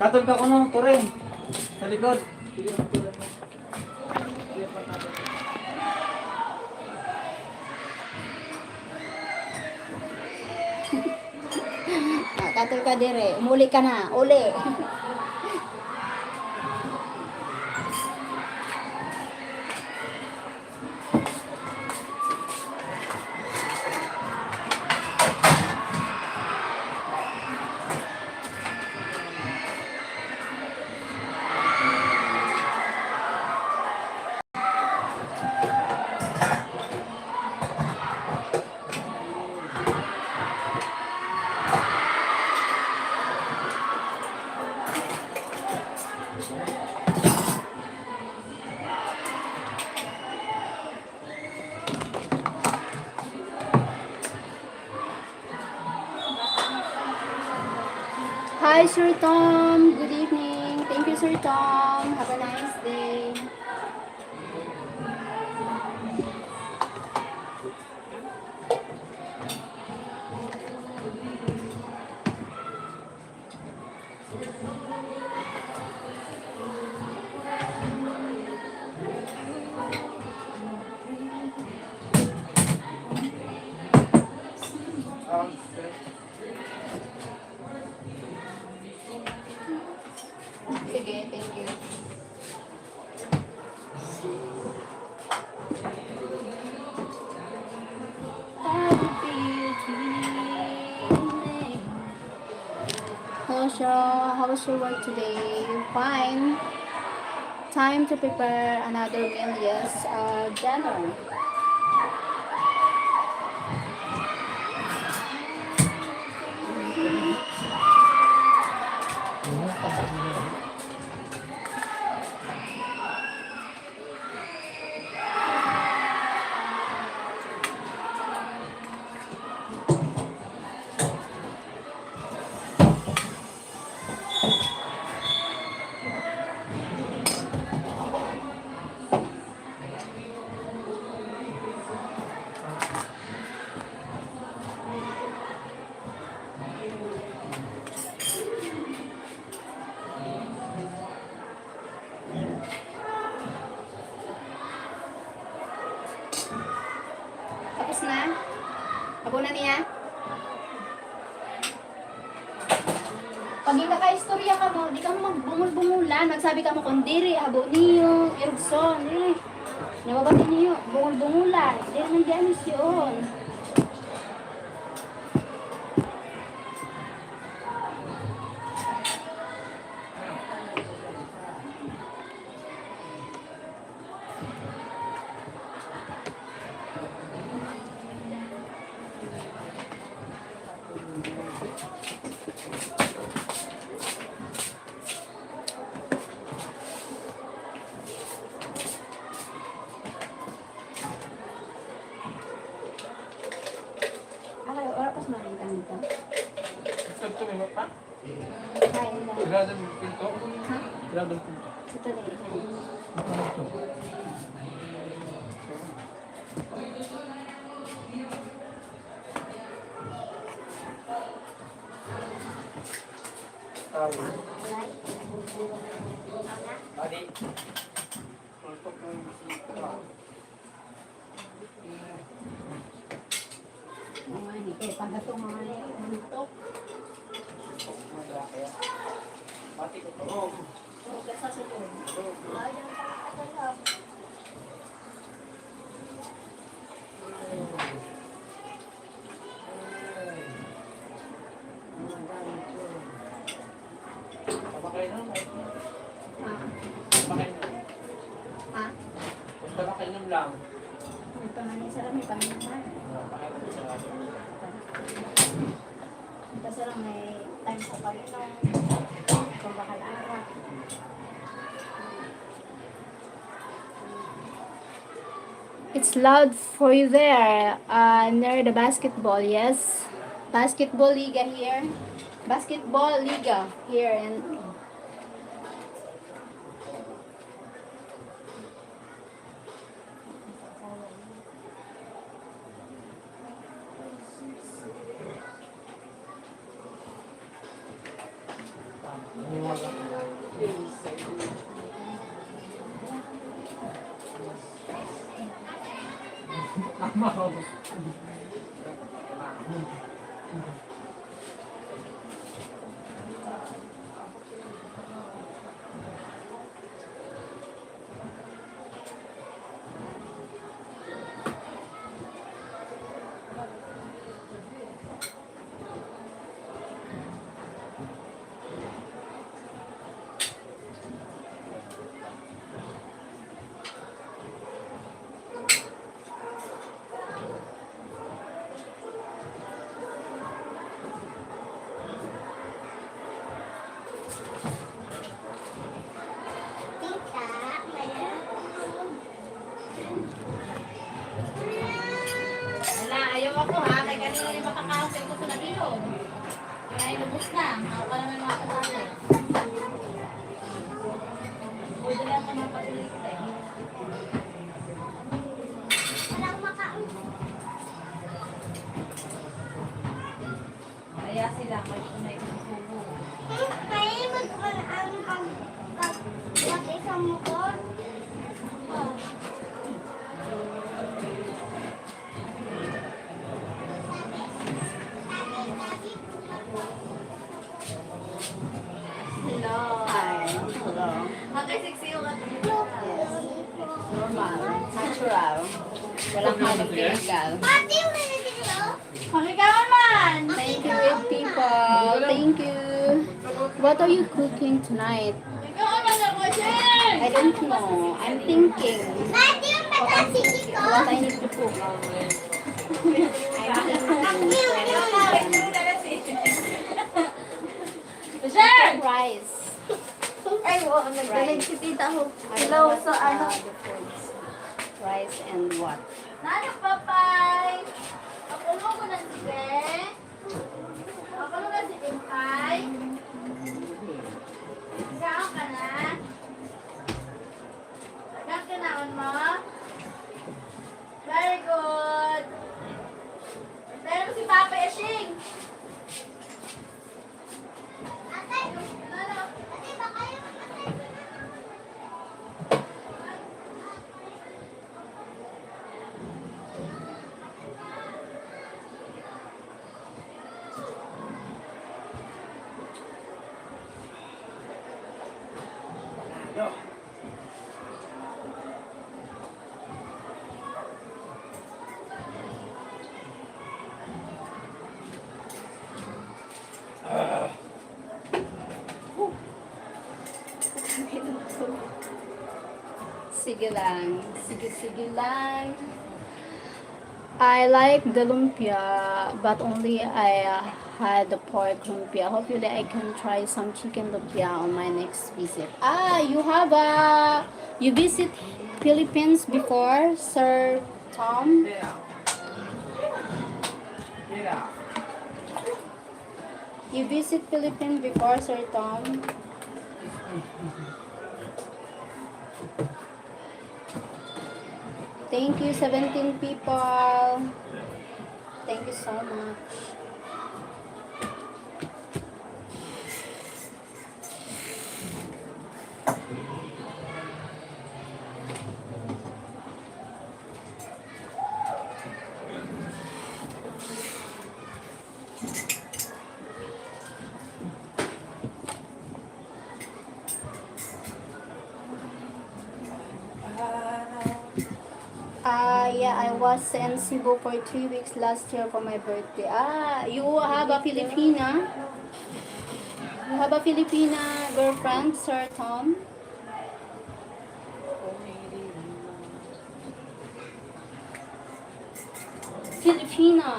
Katol ka ko nung turin. Sa likod. Katol ka dire. Umuli ka na. Uli. Hi, Sir Tom. Good evening. Thank you, Sir Tom. Have a nice day. Sige, thank you. Hello, Cheryl. How was your work today? Fine. Time to prepare another meal. Yes, dinner. Tapos na? Habunan niya? Pag hindi ka-istorya ka mo, di ka mo magbungol-bungulan. Magsabi ka mo kung diri, habo niyo, irugson, diri. Nababati niyo, bungol-bungulan. Diri nang dianis yun. Oras maling ka nito. Ito may mapa? Kain lang. Grado ng pinto? Ha? Grado ng pinto. Ito na ito. Adi. Pagdato mga buntok. Mati ko to. Sa sunod. Pabakay na. Pabakay na. Ha? Basta bakay na lang. May pangalan sa rami, pangalan. Kasi lang may time sa palitong. Kung bakal araw. It's loud for you there, near the basketball, yes. Basketball liga here. Basketball liga here and Ano Wala, ayaw ako ha. Kaya kanina rin makakaon kayo ko na bilog. Kaya lubos na. Ako pa naman mga kasali. Pwede lang ako mapatulit eh. Walang makaon. Kaya sila, may susubo. Kaya mag-ang pag-isang motor. Hello. Makasiksi yung Normal. Natural. Walang halong chemical. Makikawan man! Thank you, great people. Thank you. What are you cooking tonight? Makikawan man ako, Jen! I don't know. I'm thinking. What I need to cook. I'm thinking. Jen! Rice. Ay, oo, nagdalag si tita ho. Hello, so ano? The foods. Rice and what? Nano, papay! Pakulo ko na si Be. Pakulo na si Impay. Saan ka na? Agad ka naon mo? Very good. Tayo mo si Papa Yashing. Ate, ano? Ate, baka yung ate. Sige lang. Sige lang. I like the lumpia, but only I had the pork lumpia. Hopefully I can try some chicken lumpia on my next visit. You visit Philippines before, Sir Tom? Yeah. Yeah. You visit Philippines before, Sir Tom? Thank you, 17 people. Thank you so much. Yeah, I was in Cebu for 3 weeks last year for my birthday. You have a Filipina? You have a Filipina girlfriend, Sir Tom? Filipina.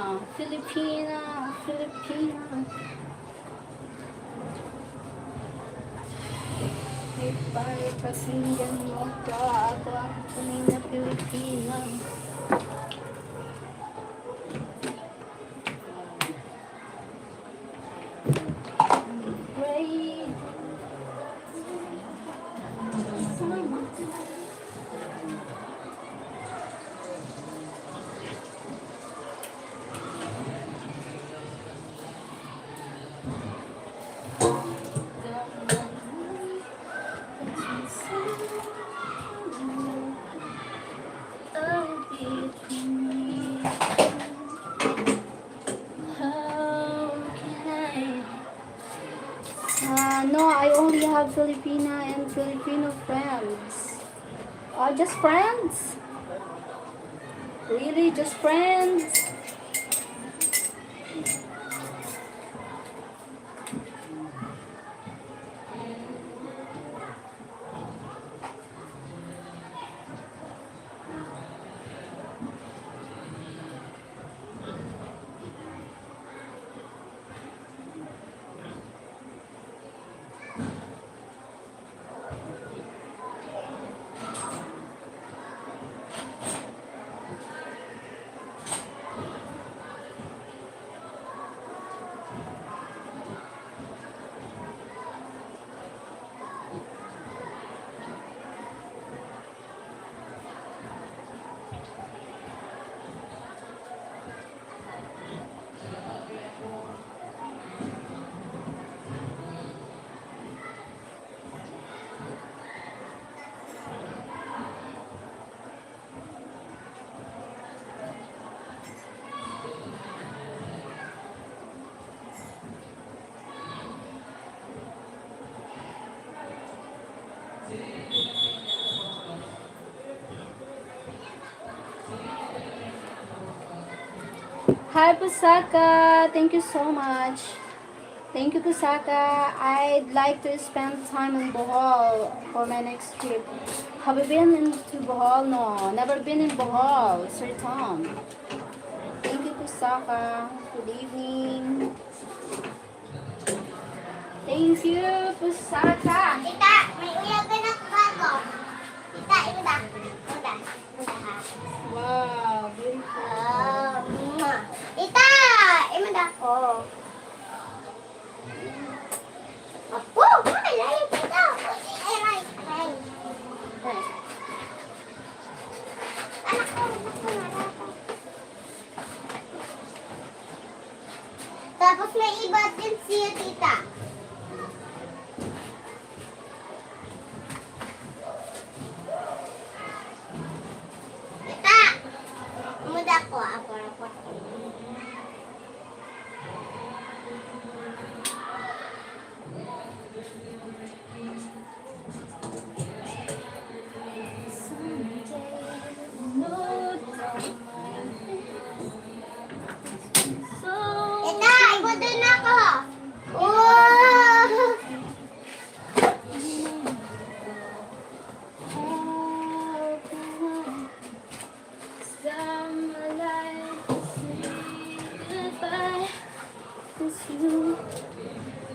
Ay, pakinggan mo ka, ako ang tunay na Pilipina. Great. I only have Filipina and Filipino friends. Just friends? Really, just friends? Hi, Pusaka. Thank you so much. Thank you, Pusaka. I'd like to spend time in Bohol for my next trip. Have you been into Bohol? No, never been in Bohol, Sir Tom. Thank you, Pusaka. Good evening. Thank you, Pusaka. Tita, may ulag ka na bago. Tita, ito ba? Ito ba? Ito ha? Wow, beautiful. Tita, ito ba? Oh. Apo, ay, tita. Ay. Anak ko. Tapos may iba din siya, tita. Tita, muda ko. Ako. Tita, iba din ako. Oh!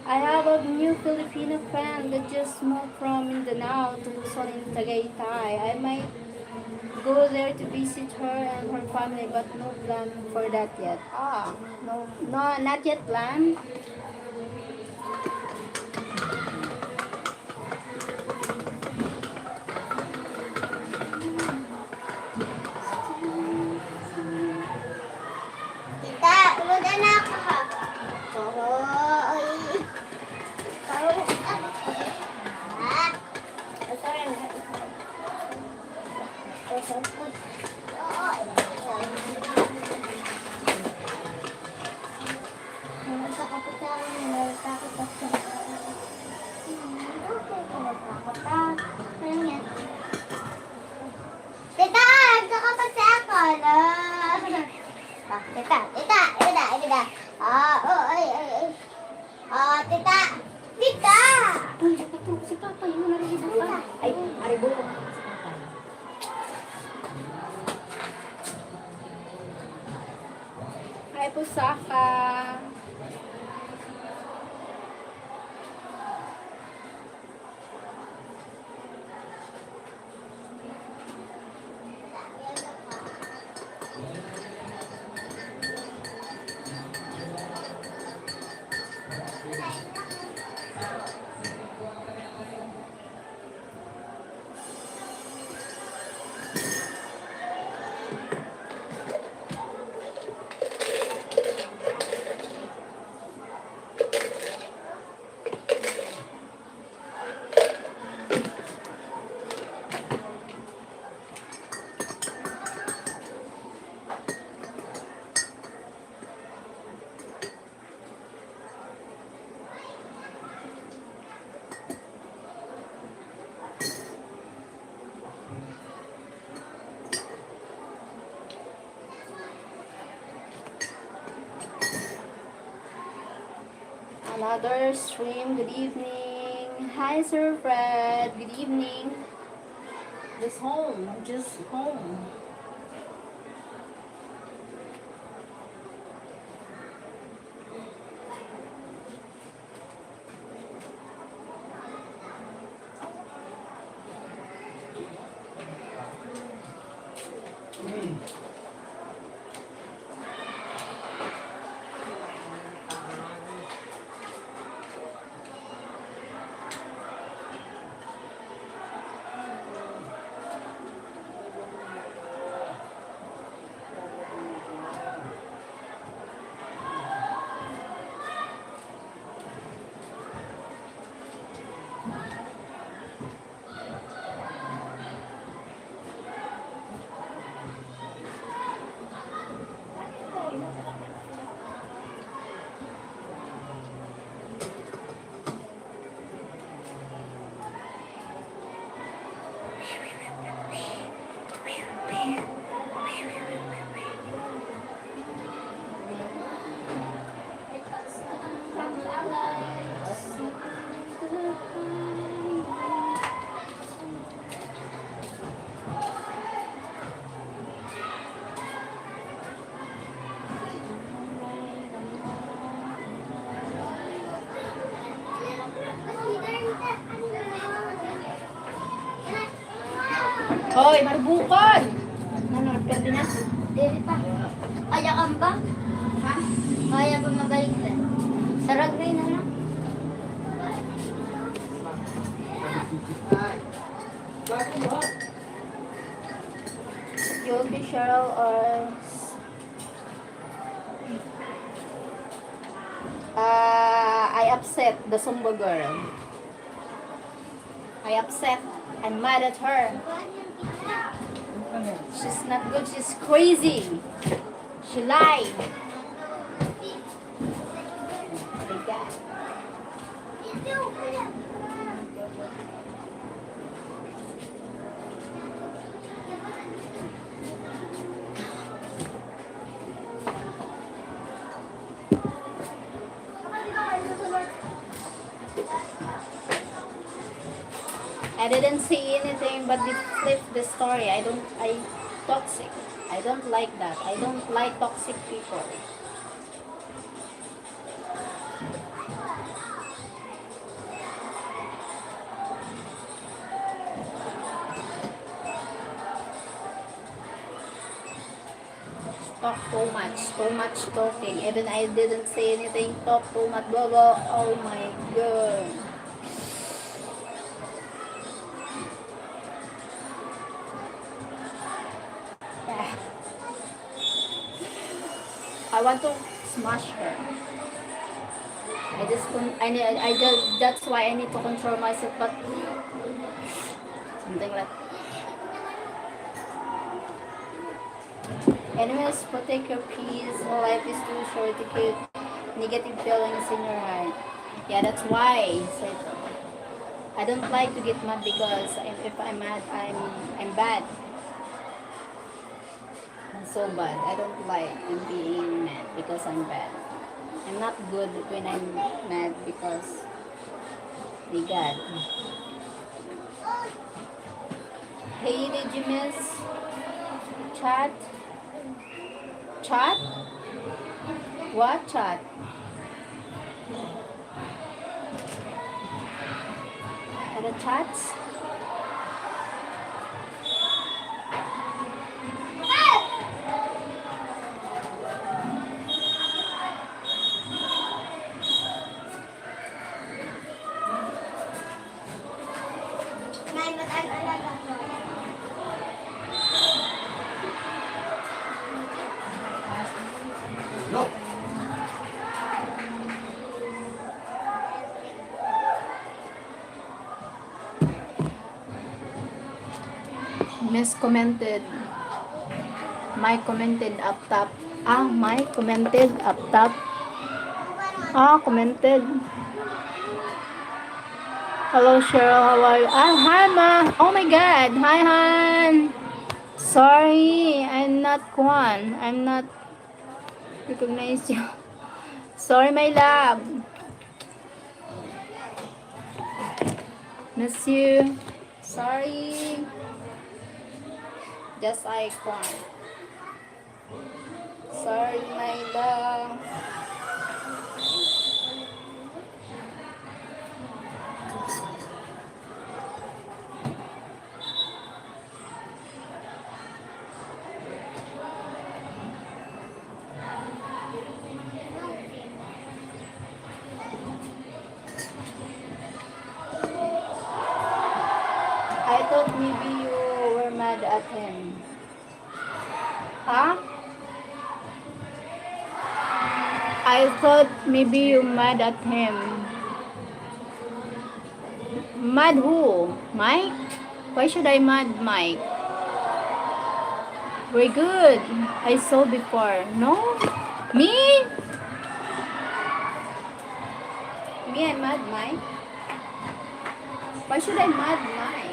I have a new Filipino friend that just moved from Mindanao to Luzon in Tagaytay. I might go there to visit her and her family, but no plan for that yet. No, not yet plan. Tita, muda na ako ha. Tita, kakapag sa ako. Tita. Tita. Tita. Si Papa, yung narinig pa. Ay, aribo. Hi, Pusaka. another stream. Good evening. Hi, Sir Fred. Good evening. Just home. Just home. Hoy, marbukan! Ano, pwede na? Dili pa. Kaya ka ba? Ha? Kaya ba mabalik na? Sarag rin na lang. Yogi, Sheryl, or... I upset the Zumba girl. I upset. I'm mad at her. She's not good. She's crazy. She lied. My God. I didn't say anything but they flip the story. I toxic. I don't like that. I don't like toxic people. Talk too much talking. Even I didn't say anything, talk too much, blah blah. Oh my God. I want to smash her. I just, that's why I need to control myself, but something like. Anyways, protect your peace. Life is too short to keep negative feelings in your heart. Yeah, that's why. So, I don't like to get mad because if I'm mad, I'm bad. I'm so bad. I don't like being mad because I'm bad. I'm not good when I'm mad because they God. Hey, did you miss chat? Chat? What chat? Ada chats? Miss commented. My commented up top. My commented up top. Commented. Hello Cheryl, how are you? Hi ma. Oh my God. Hi Han. Sorry, I'm not Kwan. I'm not recognize you. Sorry my love. Miss you. Sorry. Just icon. Sorry, my love. I thought maybe you were mad at him. Huh? I thought maybe you mad at him. Mad who? Mike? Why should I mad Mike? Very good. I saw before. No? Me? Me, I mad Mike? Why should I mad Mike?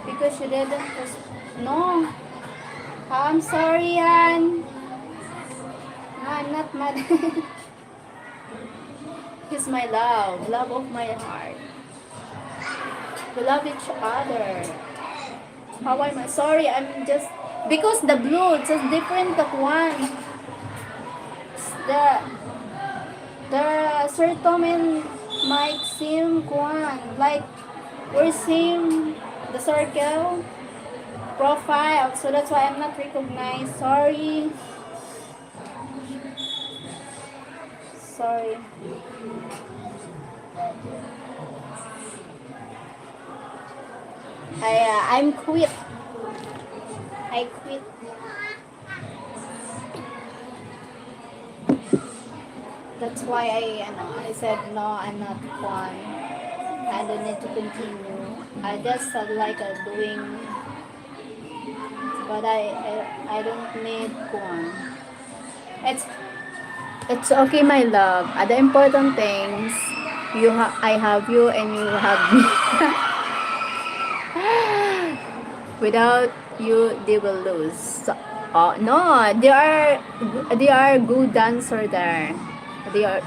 Because you didn't post. No. I'm sorry, Ann. No, I'm not mad. He's my love. Love of my heart. We love each other. How am I? Sorry, I'm just... Because the blue, it's just different of one. The... Sir Tom and Mike same one. Like, we're same the circle profile. So that's why I'm not recognized. Sorry. Sorry. I'm quit. I quit. That's why I said no, I'm not fun. I don't need to continue. I just like doing, but I don't need one. It's it's okay, my love. The important things I have you and you have me. Without you, they will lose. No, they are good dancer there.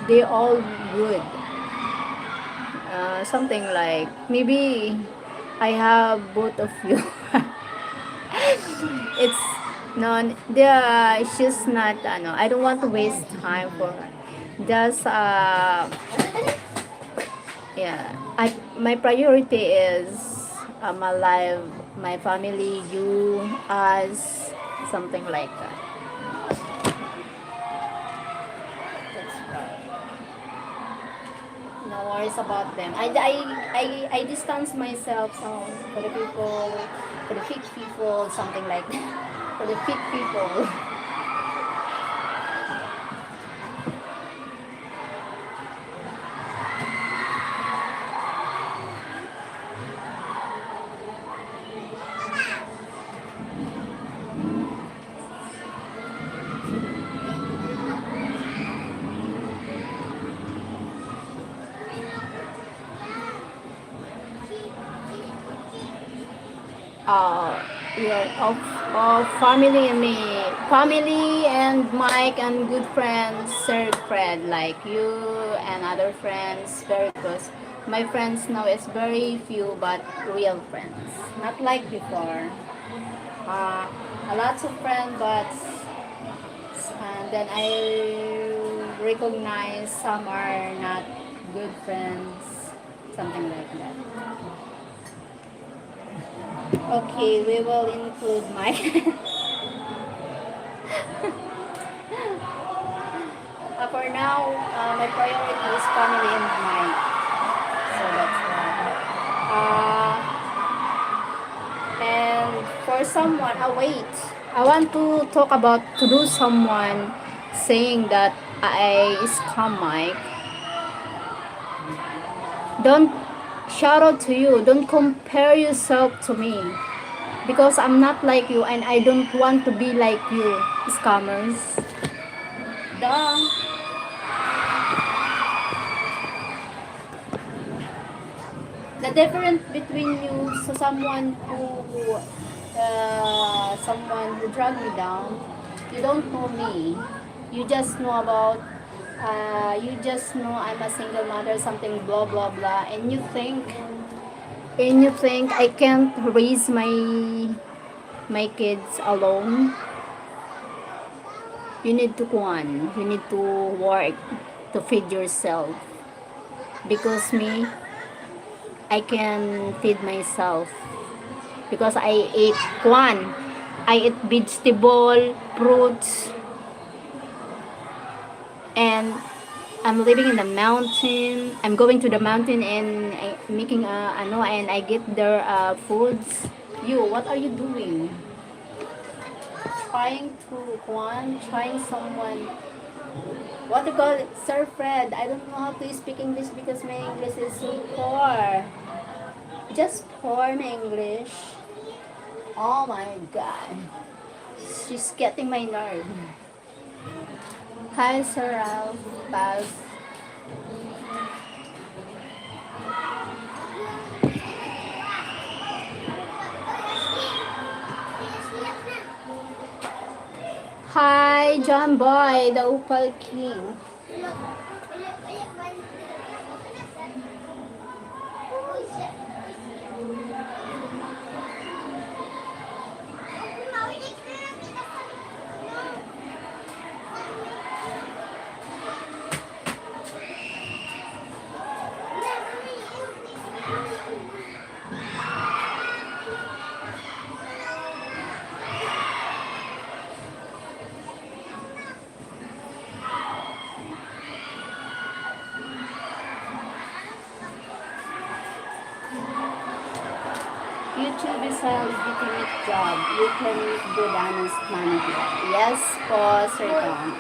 They all good. Something like maybe I have both of you. It's no, she's not. No, I don't want to waste time for her. Just yeah. My priority is my life, my family, you, us, something like that. That's right. No worries about them. I distance myself for the people, for the fit people, something like that. For the fit people. Yeah, of family and Mike and good friends, third friend like you and other friends, very close. My friends now is very few but real friends, not like before. A lots of friends, but and then I recognize some are not good friends, something like that. Okay, we will include my for now, my priority is family and mine. So that's why. And for someone, wait. I want to talk about to do someone saying that I scam Mike. Don't shout out to you. Don't compare yourself to me. Because I'm not like you and I don't want to be like you, scammers. Duh. The difference between you so someone who someone who dragged me down. You don't know me. You just know about, you just know I'm a single mother, something blah blah blah, and you think I can't raise my kids alone. You need to kuan. You need to work to feed yourself. Because me, I can feed myself. Because I ate kuan. I eat vegetable, fruits, and I'm living in the mountain. I'm going to the mountain and making ano, and I get their foods. You, what are you doing? Trying to kuan, trying someone. What do you call it? Sir Fred, I don't know how to speak English because my English is so poor. Just poor my English. Oh my god. She's getting my nerve. Hi, Sir Ralph. Baz. Hi, John Boy, the Opal King. YouTube is a legitimate job. You can make good honest money here. Yes, po, Sir Tom.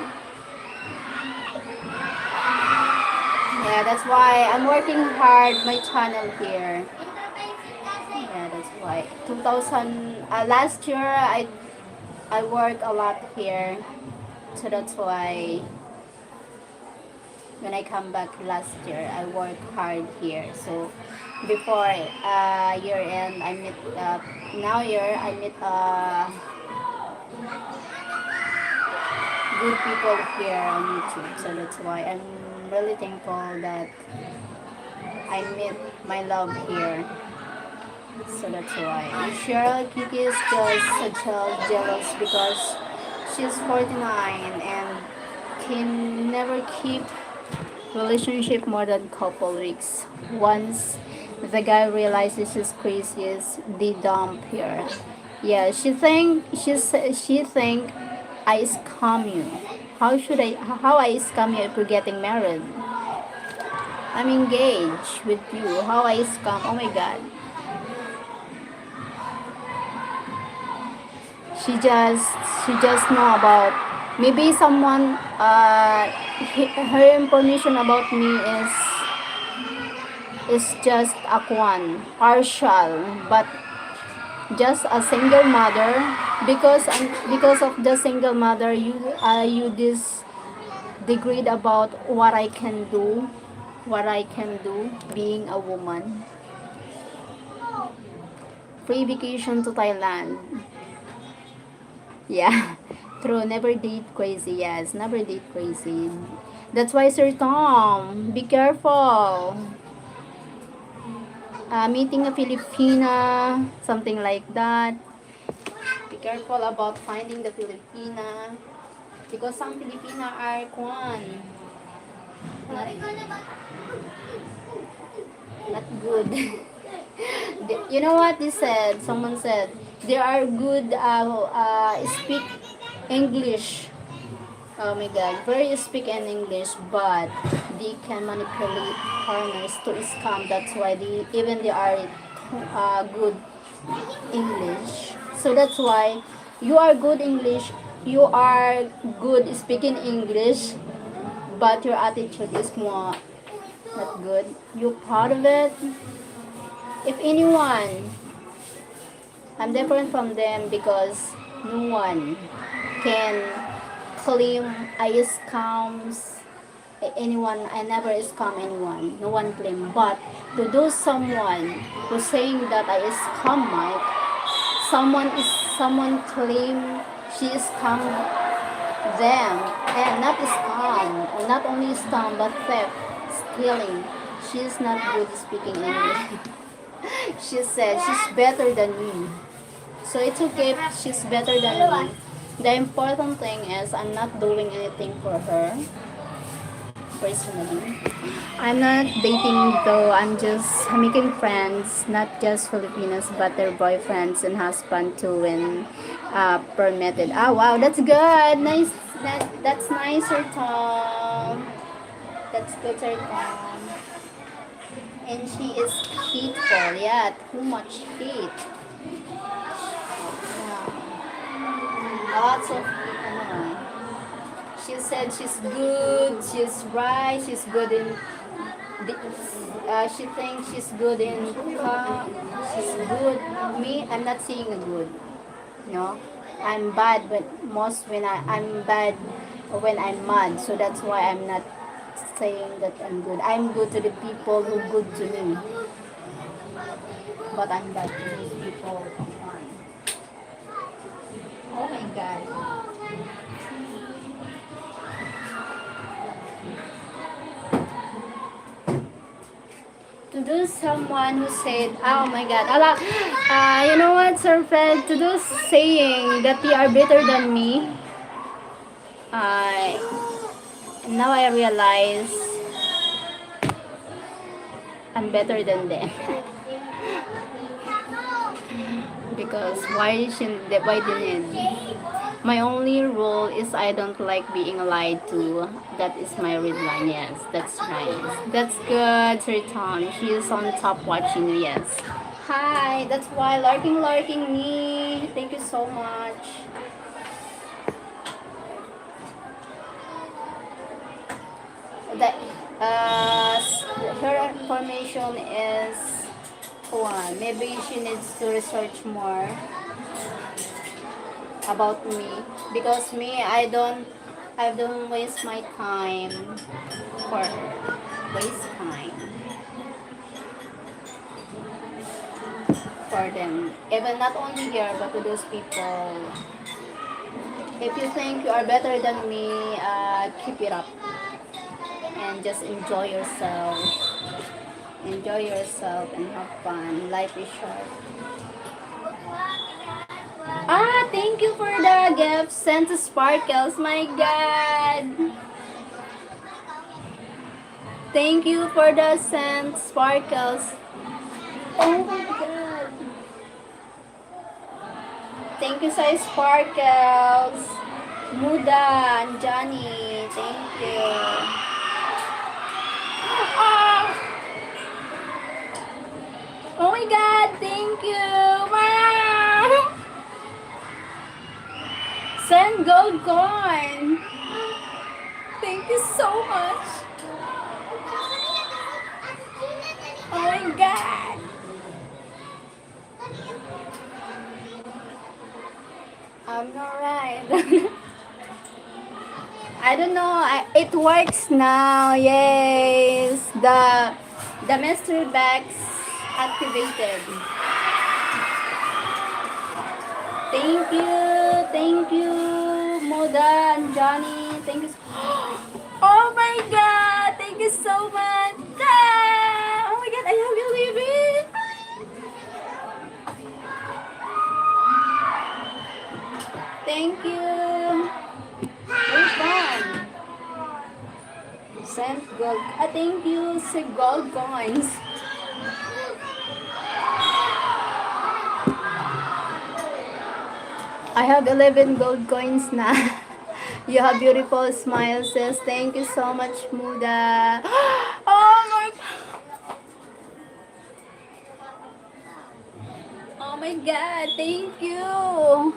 Yeah, that's why I'm working hard my channel here. Yeah, that's why. 2000 last year I worked a lot here. So that's why when I come back last year, I worked hard here. So before year end, I meet now year I meet good people here on YouTube. So that's why I'm really thankful that I met my love here. So that's why. Cheryl Kiki is just jealous because she's 49 and can never keep relationship more than couple weeks. Once the guy realizes she's crazy, they dump her. Yeah, she think I scam you. How I scam you if you're getting married? I'm engaged with you. How I scam? Oh my god. She just know about maybe someone her information about me is just a one partial, but just a single mother because of the single mother you this degrade about what I can do being a woman. Free vacation to Thailand. Yeah, true. Never date crazy. Yes, never date crazy. That's why, Sir Tom, be careful. Meeting a Filipina, something like that. Be careful about finding the Filipina. Because some Filipina are kwan. Not, not good. You know what they said? Someone said, they are good speak English. Oh my god, very speak in English, but they can manipulate foreigners to scam. That's why they are good English. So that's why you are good English, you are good speaking English, but your attitude is more not good. You proud of it? If anyone, I'm different from them because no one can claim I scams anyone. I never scam anyone. No one claim. But to do someone who's saying that I scam Mike, someone claim she is scam them, and not scam, not only scam but theft, stealing. She is not good speaking English. She said she's better than me. So it's okay if she's better than me. The important thing is I'm not doing anything for her personally. I'm not dating though. I'm just making friends, not just Filipinos, but their boyfriends and husband too when permitted. Ah, wow, that's good. Nice. That's nice, Sir Tom. That's good, Sir Tom. And she is hateful. Yeah, too much hate. Yeah. Lots of she said she's good, she's right, she's good in she thinks she's good in she's good. Me, I'm not seeing a good. No, I'm bad, but most when I'm bad when I'm mad. So that's why I'm not saying that I'm good. I'm good to the people who good to me, but I'm bad to these people. Oh my God. To do someone who said, oh my God, you know what, Sir Fred, to do saying that they are better than me, uh, now I realize I'm better than them. Because why didn't my only rule is I don't like being lied to. That is my red line. Yes, that's nice. That's good, Sir Tom. She is on top watching you. Yes. Hi. That's why larking me. Thank you so much. That her information is one. Maybe she needs to research more about me, because me I don't waste my time for waste time for them, even not only here but to those people. If you think you are better than me, keep it up and just enjoy yourself and have fun. Life is short. Ah, thank you for the gift sent to Sparkles. My God. Thank you for the sent Sparkles. Oh my God. Thank you, Sai Sparkles. Muda and Johnny. Thank you. Ah. Oh my God. Thank you. Wow. Send gold coin. Thank you so much. Oh my God. I'm alright. I don't know. It works now. Yes. The mystery bags activated. Thank you. Thank you, Moda and Johnny. Thank you. Oh my God. Thank you so much. Ah, oh my God. I have you leaving. Thank you. Where's fun? Sent gold. Thank you. Say gold coins. I have 11 gold coins now. You have beautiful smiles, sis. Thank you so much, Muda. Oh my Oh my God, thank you.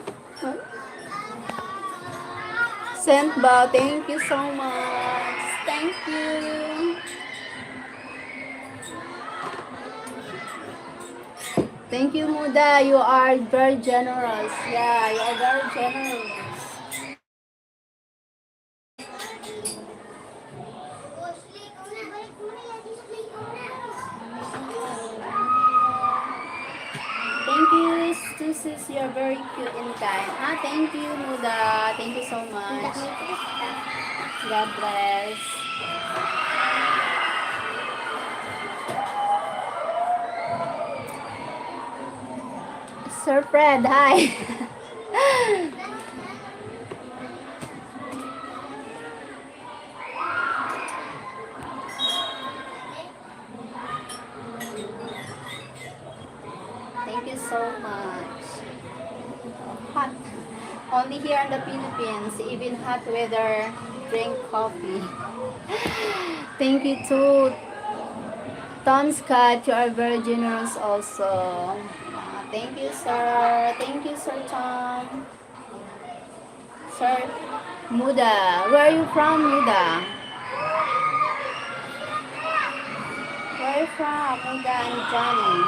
Sent Bao, thank you so much. Thank you. Thank you, Muda. You are very generous. Yeah, you are very generous. Thank you to sis. You're very cute and kind. Thank you, Muda. Thank you so much. God bless. Sir Fred, hi. Thank you so much. Hot. Only here in the Philippines, even hot weather, drink coffee. Thank you too. Tom Scott, you are very generous also. Thank you, sir. Thank you, Sir Tom. Sir Muda. Where are you from, Muda? Where are you from, Muda and Johnny?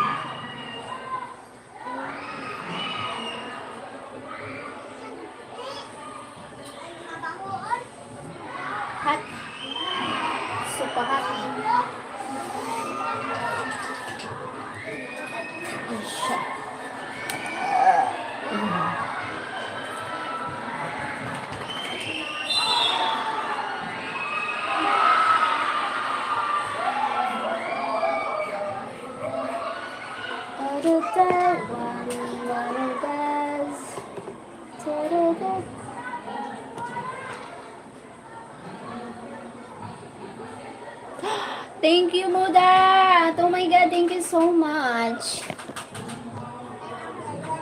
Hot. Super hot. Thank you, Muda. Oh my God, thank you so much.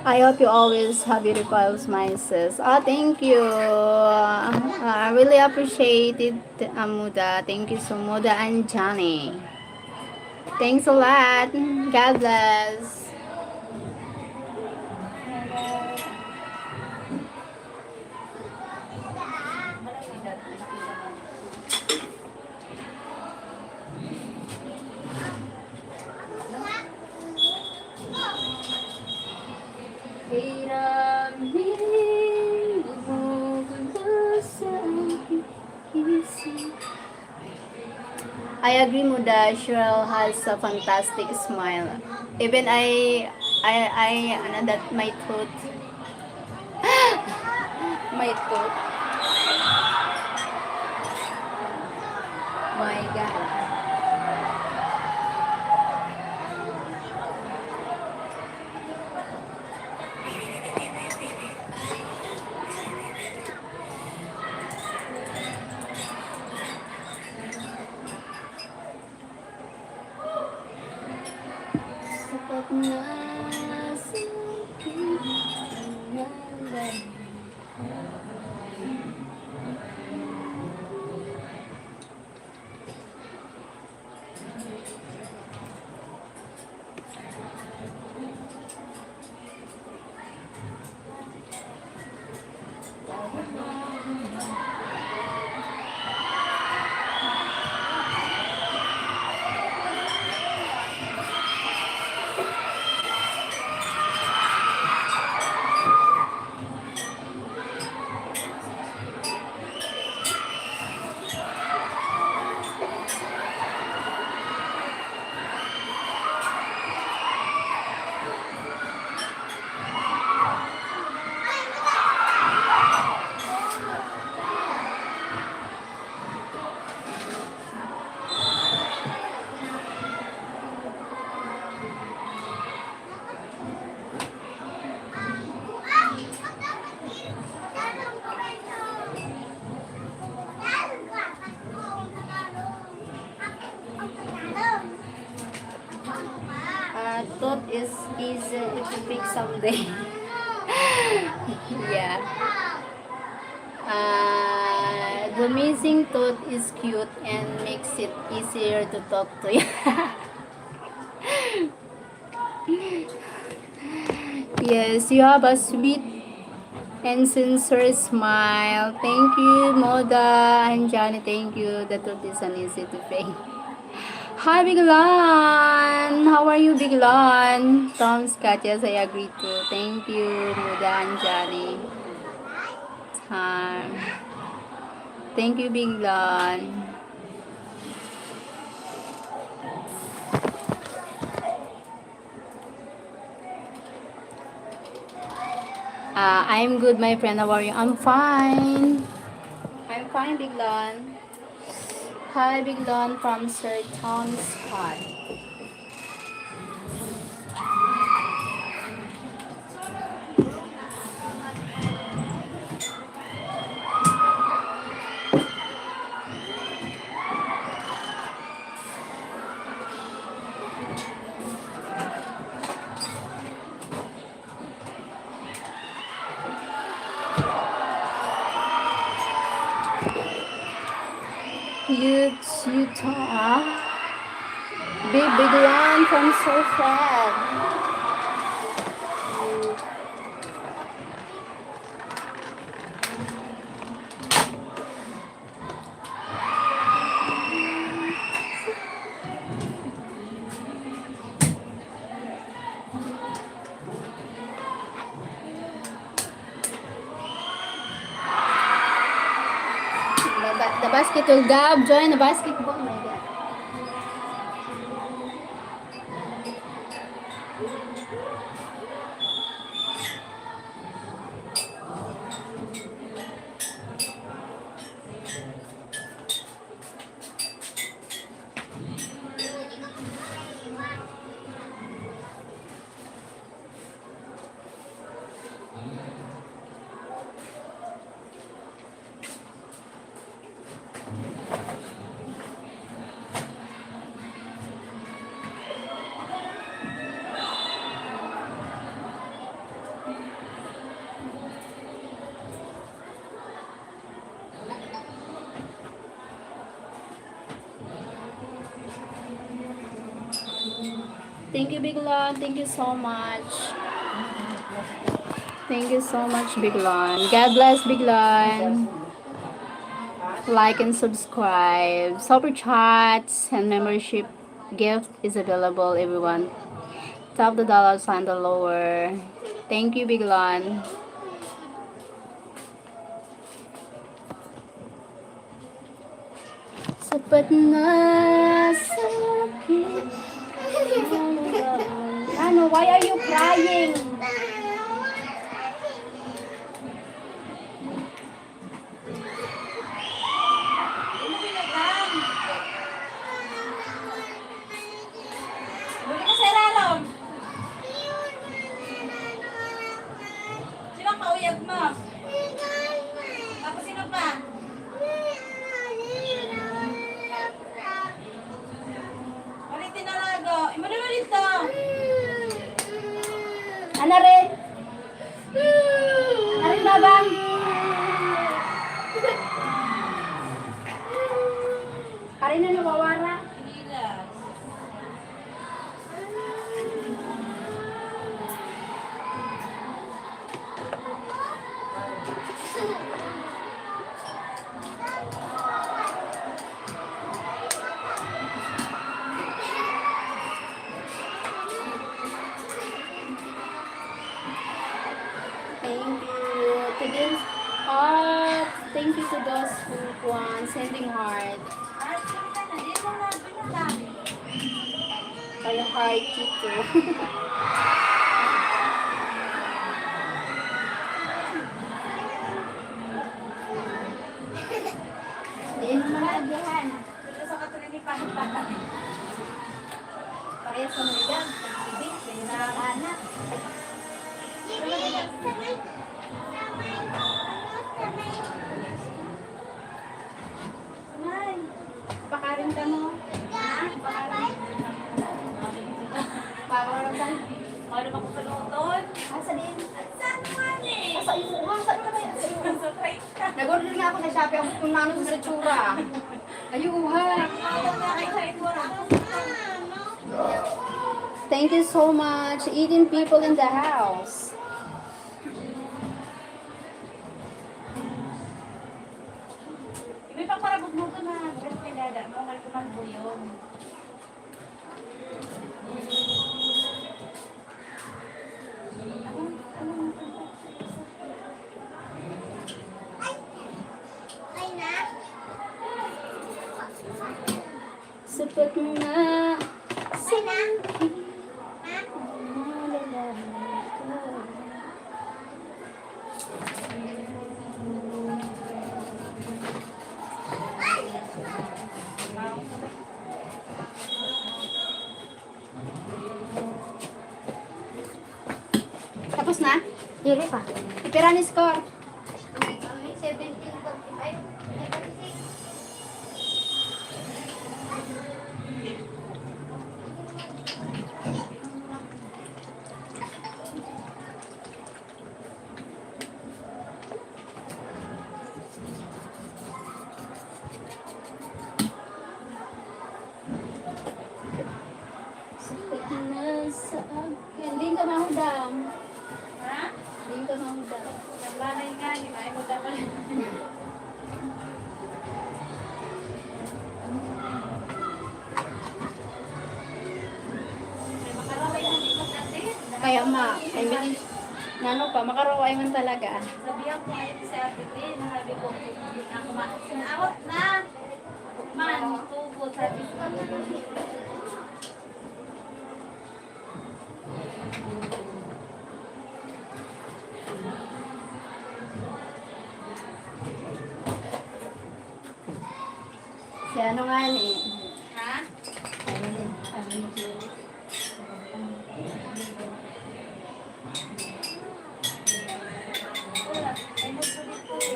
I hope you always have beautiful smiles, sis. Thank you. I really appreciate it, Muda. Thank you so much, Muda and Johnny. Thanks a lot. God bless. I agree, Muda. Sheryl has a fantastic smile. Even that my tooth, my tooth, my God. Sapat na sa pangalan. Thought is easy to fix someday. Yeah. The missing tooth is cute and makes it easier to talk to you. Yes, you have a sweet and sincere smile. Thank you, Moda and Johnny. Thank you. The tooth is an easy to fix. Hi, Biglan! How are you, Biglan? Tom Scott, yes, I agree too. Thank you, Muda and Johnny. Time. Thank you, Biglan. I'm good, my friend. How are you? I'm fine. I'm fine, Biglon. Hi, Biglon from Sir Tom's Spot. You talk. Biglon from Sir Fred. The basket will Gab. Join the basketball. My God. Thank you, Biglon. Thank you so much. Thank you so much, Biglon. God bless, Biglon. Like and subscribe. Super chats and membership gift is available, everyone. Tap the dollar sign the lower. Thank you, Biglon. Sapat na sa akin. Ano, why are you crying? Buli ka sa Sheryl Ohm. Sino ang kauyag mo? Tapos sino pa? Ulitin na lago. Imanulit to. Ano rin? Ano rin babang? Karin na nawawara. Thank you. Today's heart. Thank you to those who won sending heart. Kaya heart dito. Hindi mo malagyan. Ito sa katuloy ni Pahita. Parehas sa mga ibig. Kaya nakakanak. Pakarin ka mo. Pakarin. Pakarin. Ano ba ko sa looton? Asa din? Saan man eh? Asa iuha? Saan ka ba yan? Sa trade ka. Nag-order nga ako na Shopee ang kung nanon sa tsura. Ayuha. Thank you so much. 18 people in the house. May paparabog mo ito na. Pero pinada mo. Kalkuman po yun. Sapat na sa akin. Dili pa. Pira ni score. 17.45. Nasa akin. Hindi ka mahudang. Ha? Hindi ka mahudang. Naglanay nga, di ba? Ay mo dapat. Makaraway na dito kasi. Kaya ma, I mean, nano pa, makaraway man talaga. Sabihan ko ngayon sa ate din, sabi ko, ako sinaawat na. Man, tubo, sabi ko. Si ano nga ni, Ha? Wala. Ay mo po dito.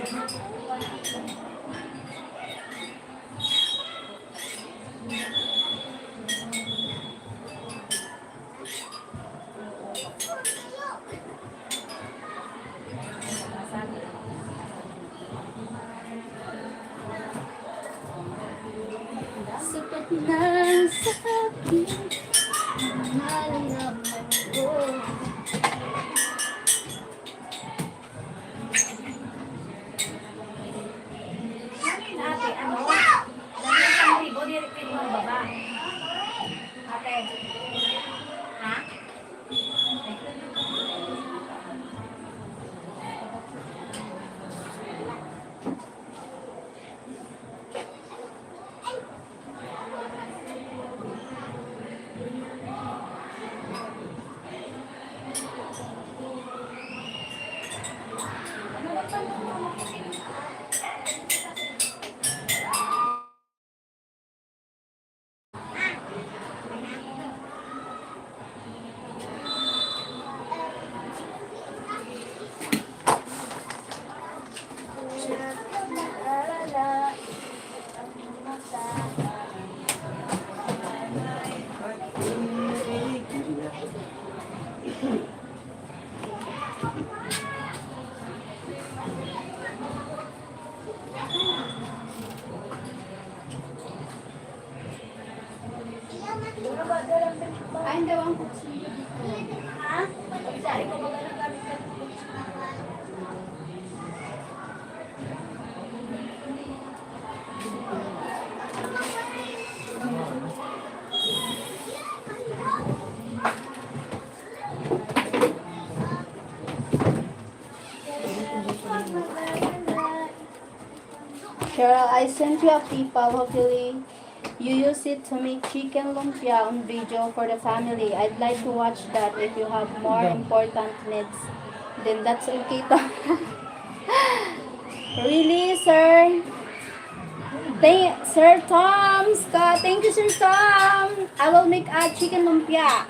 sapat na sa akin, mahal naman ko. Ate, ano? Dami isang ribo, di-repeat mo baba. Ate. Ha? Ay, hindi ang kutsilyo. Ha? Pagdari ko magagamit ka. Cheryl, I sent you a PayPal. Hopefully, you use it to make chicken lumpia on video for the family. I'd like to watch that. If you have more important needs, then that's okay. Really, sir? Sir Tom, Scott, thank you, Sir Tom. I will make a chicken lumpia.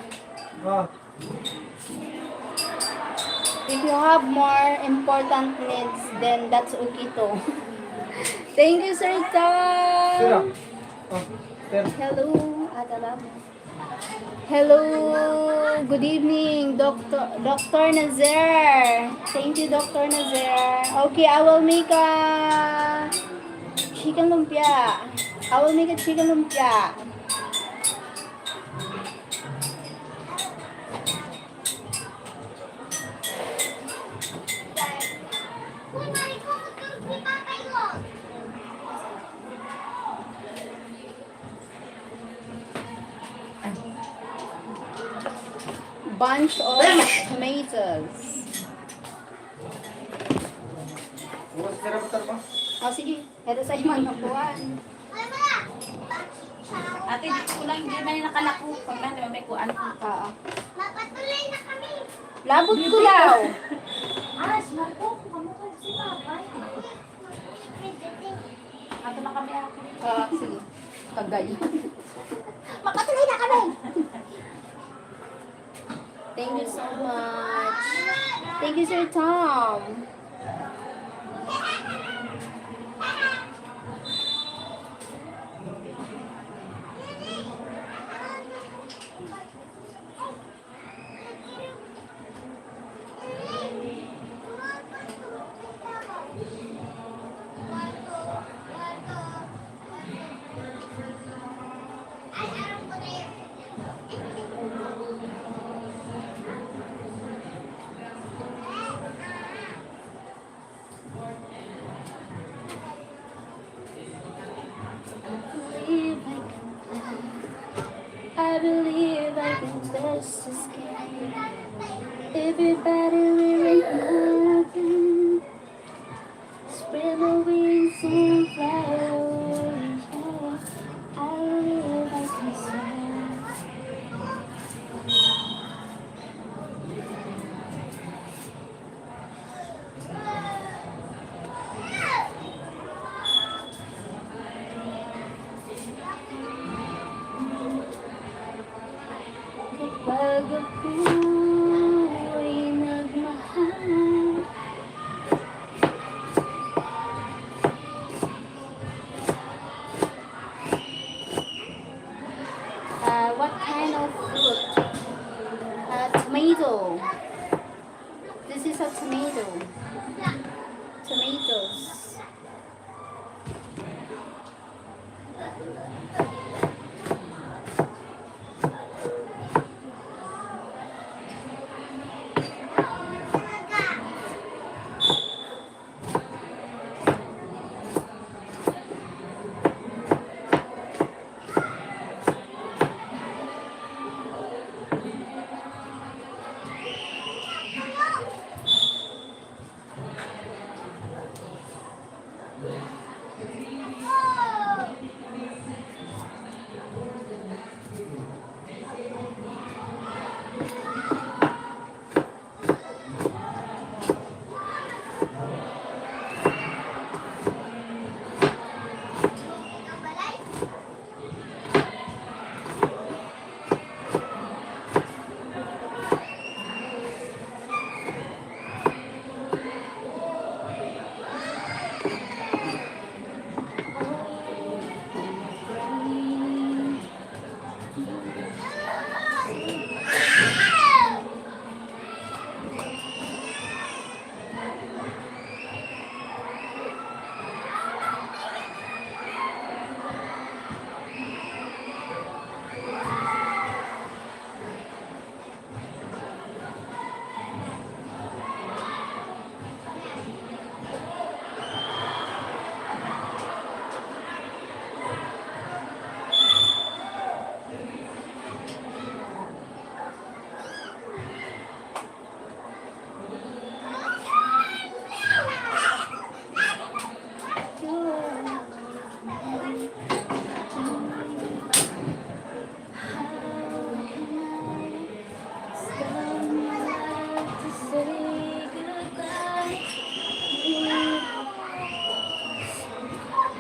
If you have more important needs, then that's okay too. Thank you, Sir Tom. Hello, Adalab. Hello, good evening, Dr. Nazer. Thank you, Dr. Nazer. Okay, I will make a chicken lumpia. I will make a chicken lumpia. Bunch of tomatoes. Oh, sige. Ito sa iman ng buwan. Ate, di ko lang, hindi man yung nakalako. Pag lang, di ba may kuan ko. Oo. Mapatuloy na kami. Labot ko yaw. Ah, smart ko. Kamu ka si Papa. Ato na kami ako. Sige. Kagay. Makatuloy na kami! Thank you so much. Thank you, Sir Tom. I believe I can just escape. Everybody will nothing. Spread my wings and fly away. I believe I can soar. Kapag ako'y nagmahal, what kind of fruit? Tomato. This is a tomato. Tomatoes.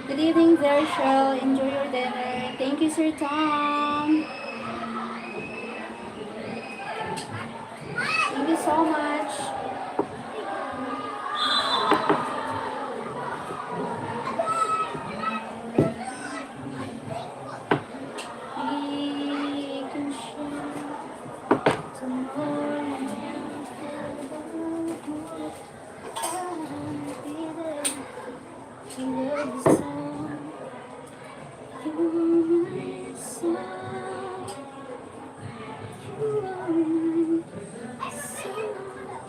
Good evening there, Cheryl. Enjoy your dinner. Thank you, Sir Tom. Thank you so much. We can share tomorrow. I'll be there to love the song. You are my song. You are my song.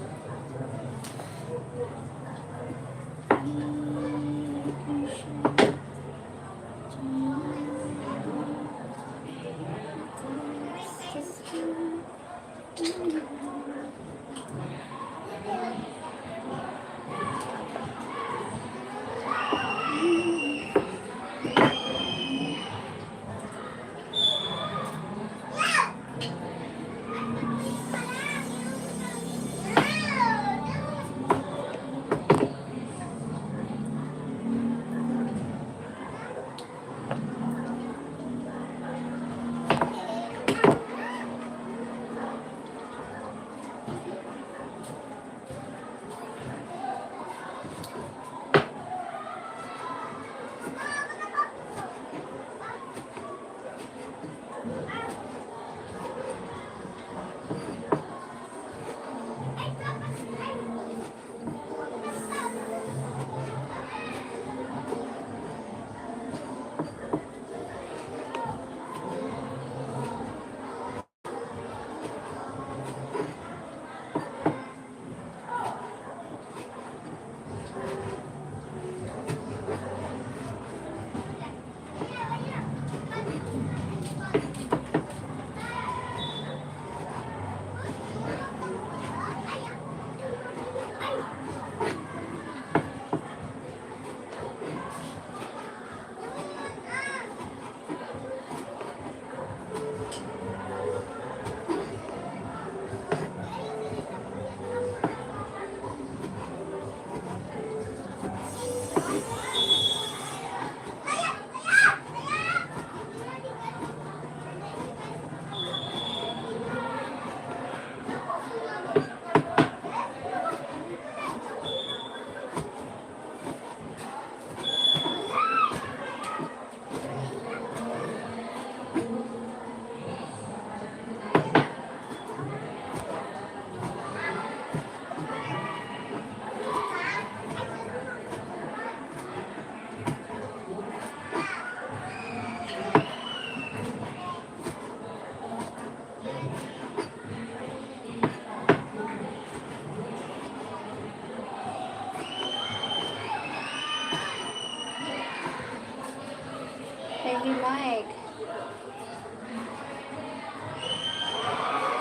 Baby Mike.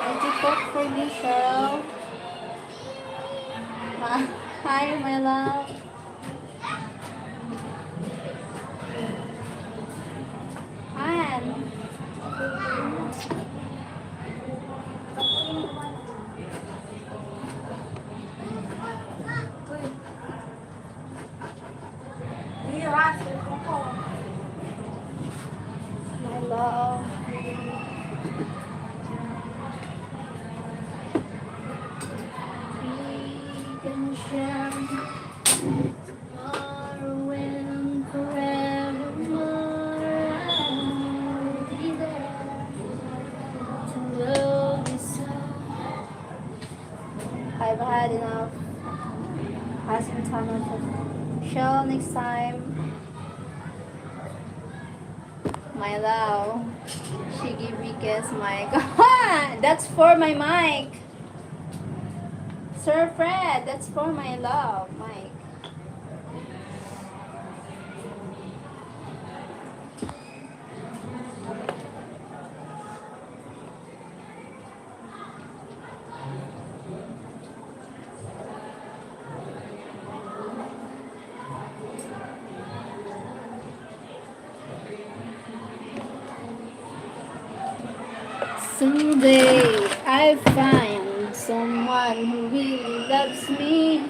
Did you cook for me, Cheryl? Hi, my love. Han. My love. We can share tomorrow and forevermore. I'll be there to love you so. I've had enough. Passing time of show next time. My love. She give me kiss mic. That's for my mic. Sir Fred, that's for my love, Mike. Someday I find someone who really loves me.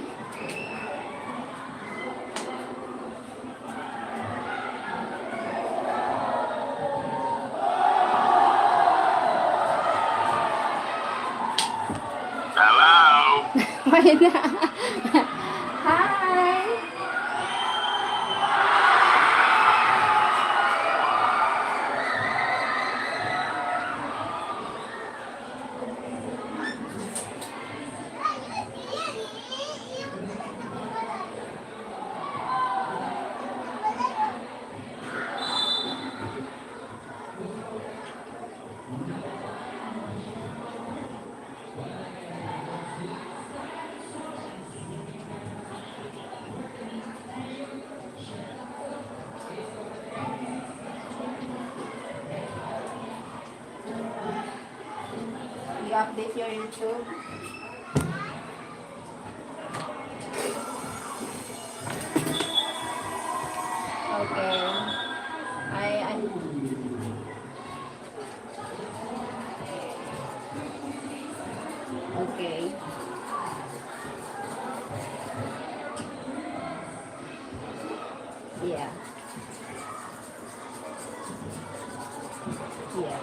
Hello. Why not? Hi. You update your YouTube. Okay. I okay. Yeah. Yes.